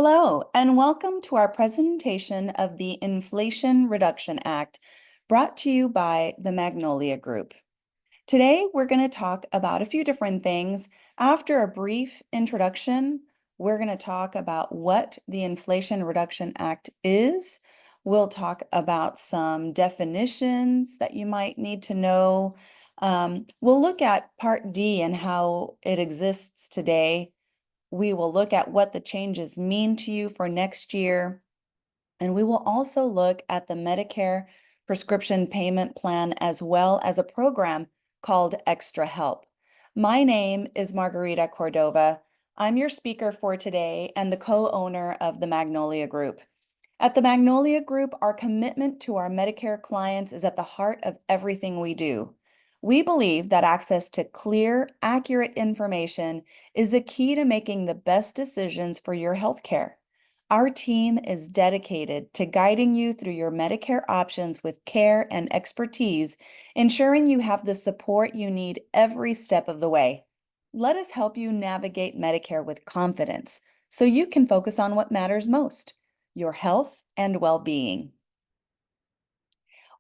Hello, and welcome to our presentation of the Inflation Reduction Act, brought to you by the Magnolia Group. Today, we're going to talk about a few different things. After a brief introduction, we're going to talk about what the Inflation Reduction Act is. We'll talk about some definitions that you might need to know. We'll look at Part D and how it exists today. We will look at what the changes mean to you for next year. And we will also look at the Medicare prescription payment plan as well as a program called Extra Help. My name is Margarita Cordova. I'm your speaker for today and the co-owner of the Magnolia Group. At the Magnolia Group, our commitment to our Medicare clients is at the heart of everything we do. We believe that access to clear, accurate information is the key to making the best decisions for your healthcare. Our team is dedicated to guiding you through your Medicare options with care and expertise, ensuring you have the support you need every step of the way. Let us help you navigate Medicare with confidence so you can focus on what matters most: your health and well-being.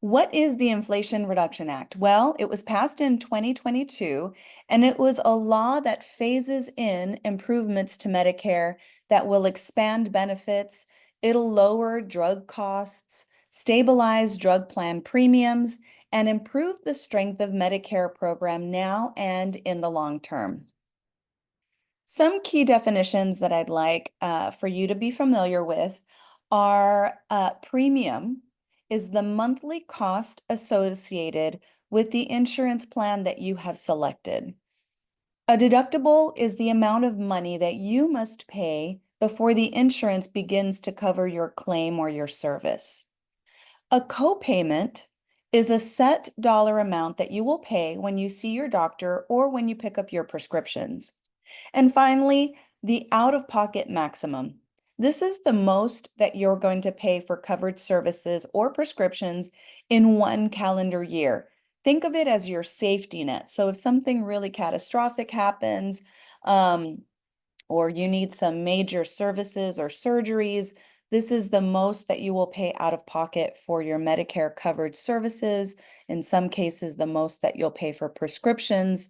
What is the Inflation Reduction Act? Well, it was passed in 2022, and it was a law that phases in improvements to Medicare that will expand benefits. It'll lower drug costs, stabilize drug plan premiums, and improve the strength of Medicare program now and in the long term. Some key definitions that I'd like for you to be familiar with are premium is the monthly cost associated with the insurance plan that you have selected. A deductible is the amount of money that you must pay before the insurance begins to cover your claim or your service. A copayment is a set dollar amount that you will pay when you see your doctor or when you pick up your prescriptions. And finally, the out-of-pocket maximum. This is the most that you're going to pay for covered services or prescriptions in one calendar year. Think of it as your safety net. So if something really catastrophic happens, or you need some major services or surgeries, this is the most that you will pay out of pocket for your Medicare covered services. In some cases, the most that you'll pay for prescriptions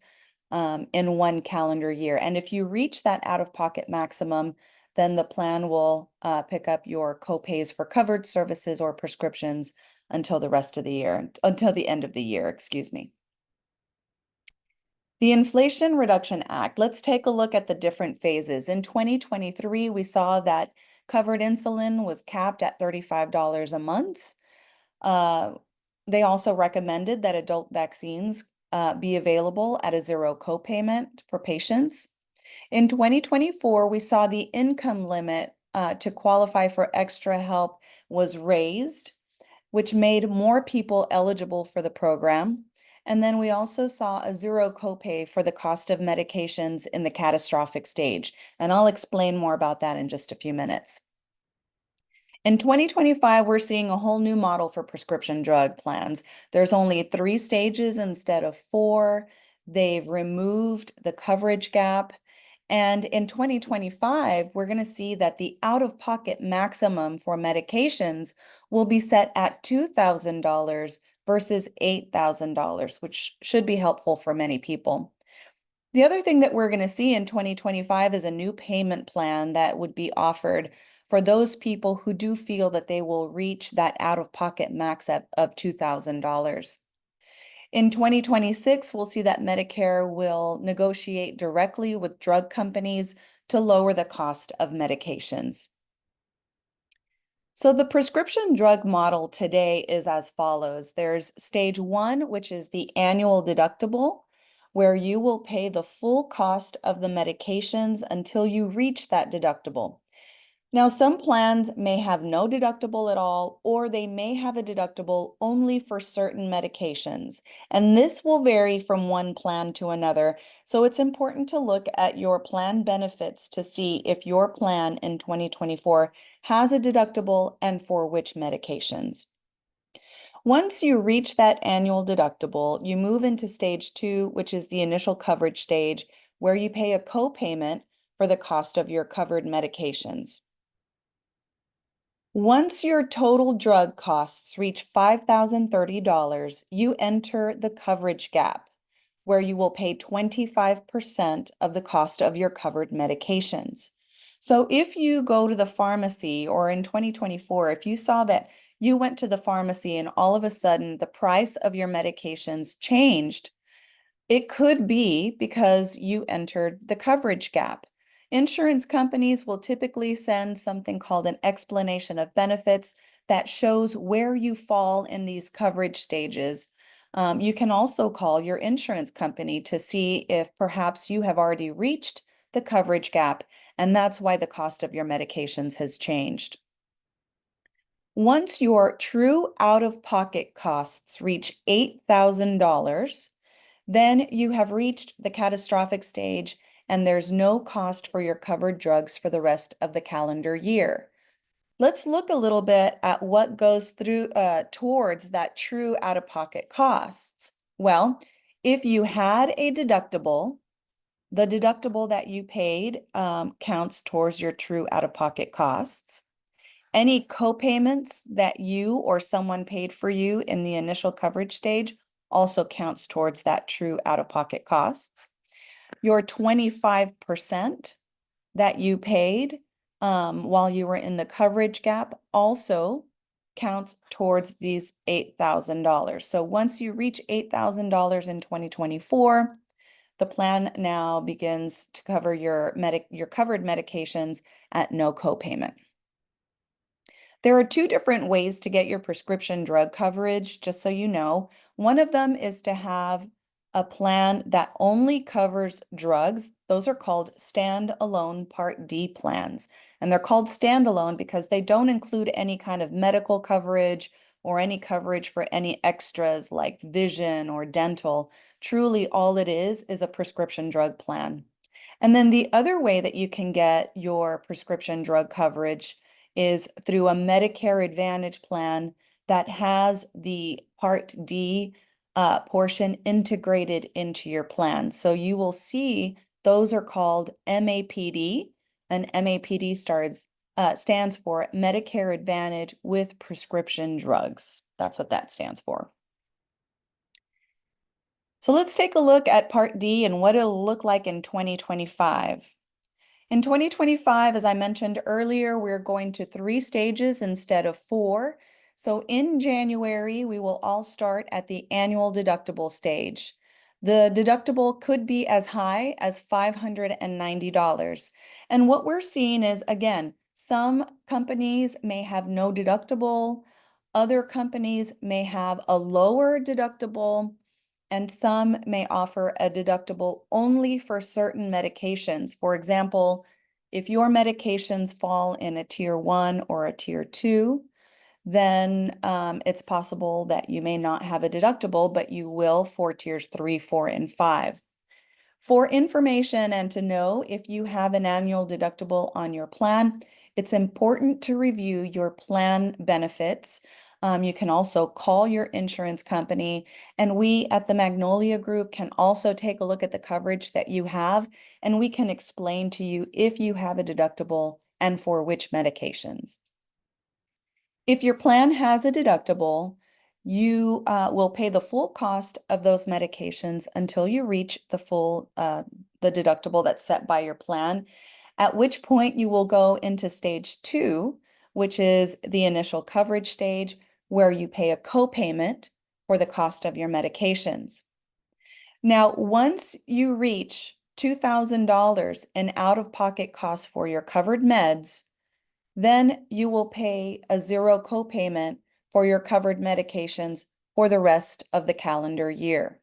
in one calendar year. And if you reach that out-of-pocket maximum, then the plan will pick up your copays for covered services or prescriptions until the rest of the year, until the end of the year, excuse me. The Inflation Reduction Act, let's take a look at the different phases. In 2023, we saw that covered insulin was capped at $35 a month. They also recommended that adult vaccines be available at a zero copayment for patients. In 2024, we saw the income limit to qualify for Extra Help was raised, which made more people eligible for the program. And then we also saw a zero copay for the cost of medications in the catastrophic stage. And I'll explain more about that in just a few minutes. In 2025, we're seeing a whole new model for prescription drug plans. There's only 3 stages instead of 4. They've removed the coverage gap. And in 2025, we're going to see that the out-of-pocket maximum for medications will be set at $2,000 versus $8,000, which should be helpful for many people. The other thing that we're going to see in 2025 is a new payment plan that would be offered for those people who do feel that they will reach that out-of-pocket max of $2,000. In 2026, we'll see that Medicare will negotiate directly with drug companies to lower the cost of medications. So the prescription drug model today is as follows. There's stage 1, which is the annual deductible, where you will pay the full cost of the medications until you reach that deductible. Now, some plans may have no deductible at all, or they may have a deductible only for certain medications. And this will vary from one plan to another. So it's important to look at your plan benefits to see if your plan in 2024 has a deductible and for which medications. Once you reach that annual deductible, you move into stage 2, which is the initial coverage stage, where you pay a copayment for the cost of your covered medications. Once your total drug costs reach $5,030, you enter the coverage gap, where you will pay 25% of the cost of your covered medications. So if you go to the pharmacy, or in 2024, if you saw that you went to the pharmacy and all of a sudden the price of your medications changed, it could be because you entered the coverage gap. Insurance companies will typically send something called an explanation of benefits that shows where you fall in these coverage stages. You can also call your insurance company to see if perhaps you have already reached the coverage gap, and that's why the cost of your medications has changed. Once your true out-of-pocket costs reach $8,000, then you have reached the catastrophic stage and there's no cost for your covered drugs for the rest of the calendar year. Let's look a little bit at what goes through towards that true out-of-pocket costs. Well, if you had a deductible, the deductible that you paid counts towards your true out-of-pocket costs. Any co-payments that you or someone paid for you in the initial coverage stage also counts towards that true out-of-pocket costs. Your 25% that you paid while you were in the coverage gap also counts towards these $8,000. So once you reach $8,000 in 2024, the plan now begins to cover your covered medications at no copayment. There are two different ways to get your prescription drug coverage, just so you know. One of them is to have a plan that only covers drugs. Those are called standalone Part D plans. And they're called standalone because they don't include any kind of medical coverage or any coverage for any extras like vision or dental. Truly, all it is a prescription drug plan. And then the other way that you can get your prescription drug coverage is through a Medicare Advantage plan that has the Part D portion integrated into your plan. So you will see those are called MAPD, and MAPD stands for Medicare Advantage with Prescription Drugs. That's what that stands for. So let's take a look at Part D and what it'll look like in 2025. In 2025, as I mentioned earlier, we're going to 3 stages instead of 4. So in January, we will all start at the annual deductible stage. The deductible could be as high as $590. And what we're seeing is, again, some companies may have no deductible, other companies may have a lower deductible, and some may offer a deductible only for certain medications. For example, if your medications fall in a tier 1 or a tier 2, then it's possible that you may not have a deductible, but you will for tiers 3, 4, and 5. For information and to know if you have an annual deductible on your plan, it's important to review your plan benefits. You can also call your insurance company, and we at the Magnolia Group can also take a look at the coverage that you have, and we can explain to you if you have a deductible and for which medications. If your plan has a deductible, you will pay the full cost of those medications until you reach the deductible that's set by your plan, at which point you will go into stage 2, which is the initial coverage stage, where you pay a copayment for the cost of your medications. Now, once you reach $2,000 in out-of-pocket costs for your covered meds, then you will pay a zero copayment for your covered medications for the rest of the calendar year.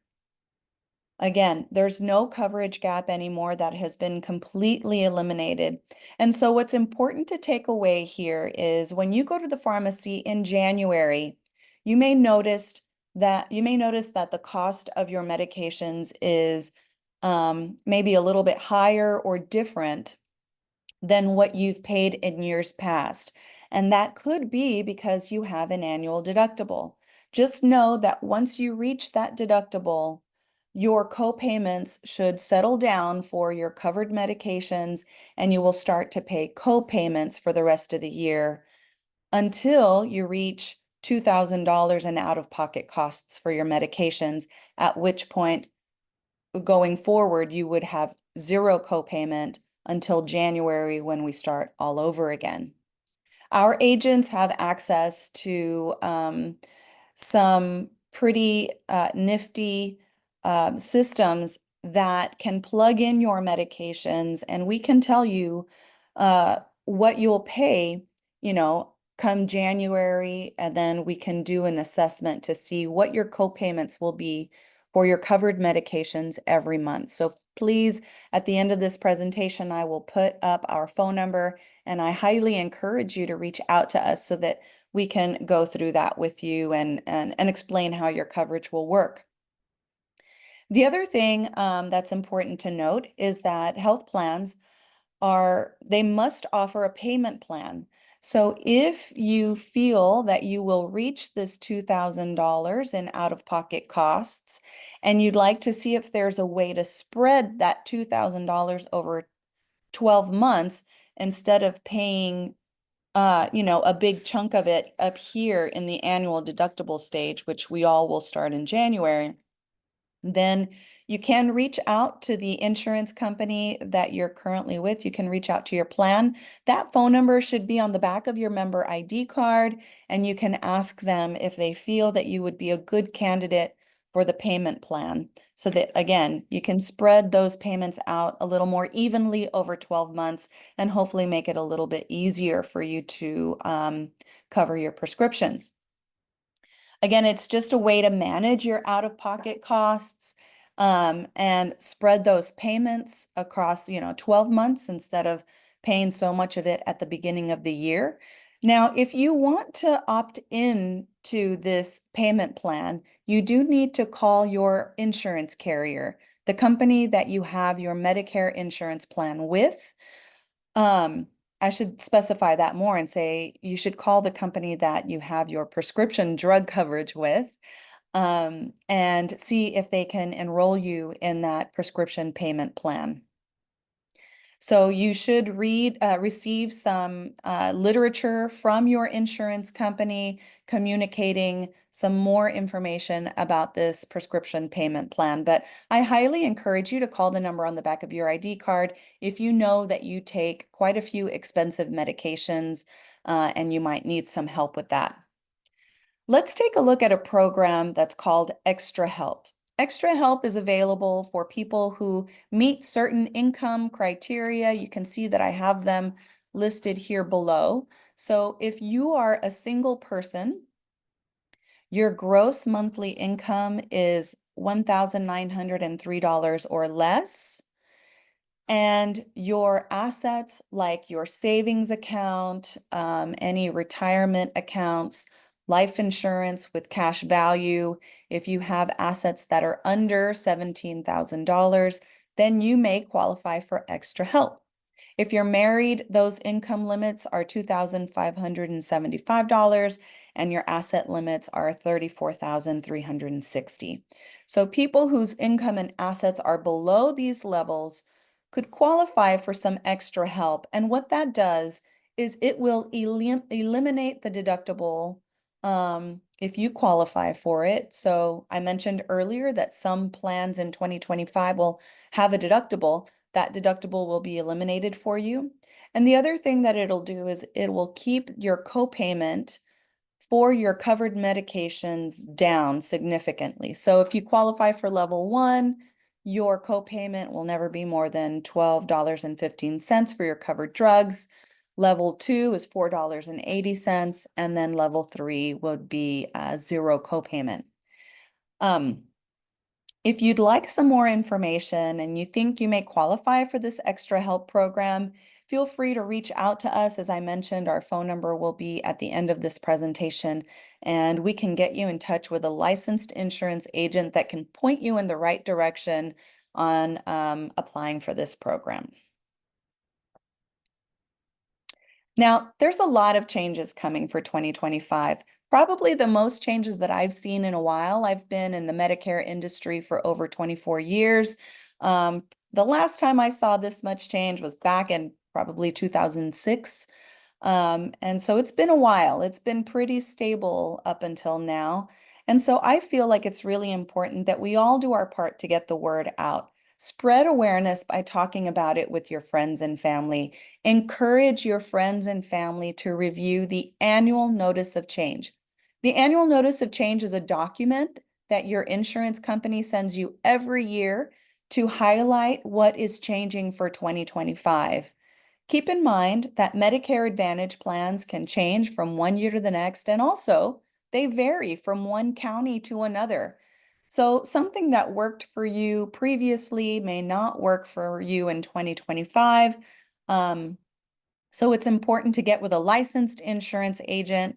Again, there's no coverage gap anymore. That has been completely eliminated. And so what's important to take away here is when you go to the pharmacy in January, you may notice that the cost of your medications is maybe a little bit higher or different than what you've paid in years past. And that could be because you have an annual deductible. Just know that once you reach that deductible, your co-payments should settle down for your covered medications, and you will start to pay co-payments for the rest of the year. until you reach $2,000 in out-of-pocket costs for your medications, at which point going forward, you would have zero copayment until January when we start all over again. Our agents have access to some pretty nifty systems that can plug in your medications, and we can tell you what you'll pay, come January, and then we can do an assessment to see what your copayments will be for your covered medications every month. So please, at the end of this presentation, I will put up our phone number, and I highly encourage you to reach out to us so that we can go through that with you and explain how your coverage will work. The other thing that's important to note is that health plans they must offer a payment plan. So if you feel that you will reach this $2,000 in out-of-pocket costs, and you'd like to see if there's a way to spread that $2,000 over 12 months instead of paying a big chunk of it up here in the annual deductible stage, which we all will start in January, then you can reach out to the insurance company that you're currently with. You can reach out to your plan. That phone number should be on the back of your member ID card, and you can ask them if they feel that you would be a good candidate for the payment plan, so that, again, you can spread those payments out a little more evenly over 12 months and hopefully make it a little bit easier for you to cover your prescriptions. Again, it's just a way to manage your out-of-pocket costs and spread those payments across, 12 months instead of paying so much of it at the beginning of the year. Now, if you want to opt in to this payment plan, you do need to call your insurance carrier, the company that you have your Medicare insurance plan with. I should specify that more and say you should call the company that you have your prescription drug coverage with, and see if they can enroll you in that prescription payment plan. So you should receive some literature from your insurance company communicating some more information about this prescription payment plan. But I highly encourage you to call the number on the back of your ID card if you know that you take quite a few expensive medications and you might need some help with that. Let's take a look at a program that's called Extra Help. Extra Help is available for people who meet certain income criteria. You can see that I have them listed here below. So if you are a single person, your gross monthly income is $1,903 or less, and your assets like your savings account, any retirement accounts, life insurance with cash value, if you have assets that are under $17,000, then you may qualify for Extra Help. If you're married, those income limits are $2,575 and your asset limits are $34,360. So people whose income and assets are below these levels could qualify for some extra help. And what that does is it will eliminate the deductible if you qualify for it. So I mentioned earlier that some plans in 2025 will have a deductible. That deductible will be eliminated for you. And the other thing that it'll do is it will keep your copayment for your covered medications down significantly. So if you qualify for level 1, your copayment will never be more than $12.15 for your covered drugs. Level 2 is $4.80, and then level 3 would be zero copayment. If you'd like some more information and you think you may qualify for this Extra Help program, feel free to reach out to us. As I mentioned, our phone number will be at the end of this presentation, and we can get you in touch with a licensed insurance agent that can point you in the right direction on applying for this program. Now, there's a lot of changes coming for 2025. Probably the most changes that I've seen in a while. I've been in the Medicare industry for over 24 years. The last time I saw this much change was back in probably 2006. And so it's been a while. It's been pretty stable up until now. And so I feel like it's really important that we all do our part to get the word out. Spread awareness by talking about it with your friends and family. Encourage your friends and family to review the annual notice of change. The annual notice of change is a document that your insurance company sends you every year to highlight what is changing for 2025. Keep in mind that Medicare Advantage plans can change from one year to the next, and also they vary from one county to another. So something that worked for you previously may not work for you in 2025. Um, so it's important to get with a licensed insurance agent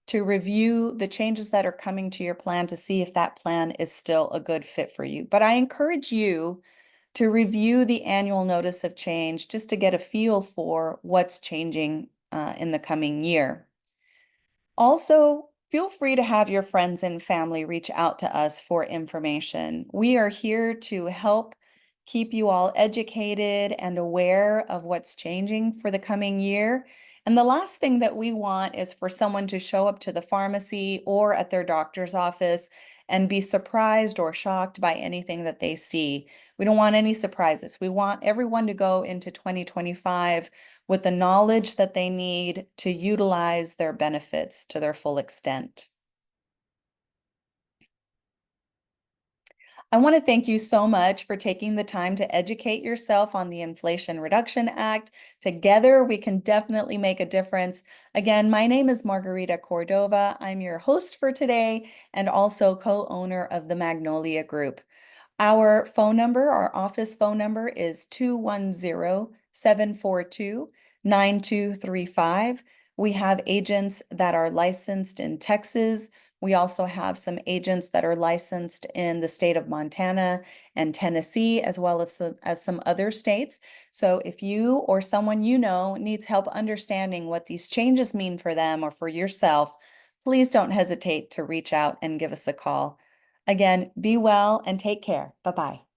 to review the changes that are coming to your plan to see if that plan is still a good fit for you. But I encourage you to review the annual notice of change just to get a feel for what's changing in the coming year. Also, feel free to have your friends and family reach out to us for information. We are here to help keep you all educated and aware of what's changing for the coming year. And the last thing that we want is for someone to show up to the pharmacy or at their doctor's office and be surprised or shocked by anything that they see. We don't want any surprises. We want everyone to go into 2025 with the knowledge that they need to utilize their benefits to their full extent. I want to thank you so much for taking the time to educate yourself on the Inflation Reduction Act. Together, we can definitely make a difference. Again, my name is Margarita Cordova. I'm your host for today and also co-owner of the Magnolia Group. Our phone number, our office phone number is 210-742-9235. We have agents that are licensed in Texas. We also have some agents that are licensed in the state of Montana and Tennessee, as well as some other states. So if you or someone you know needs help understanding what these changes mean for them or for yourself, please don't hesitate to reach out and give us a call. Again, be well and take care. Bye-bye.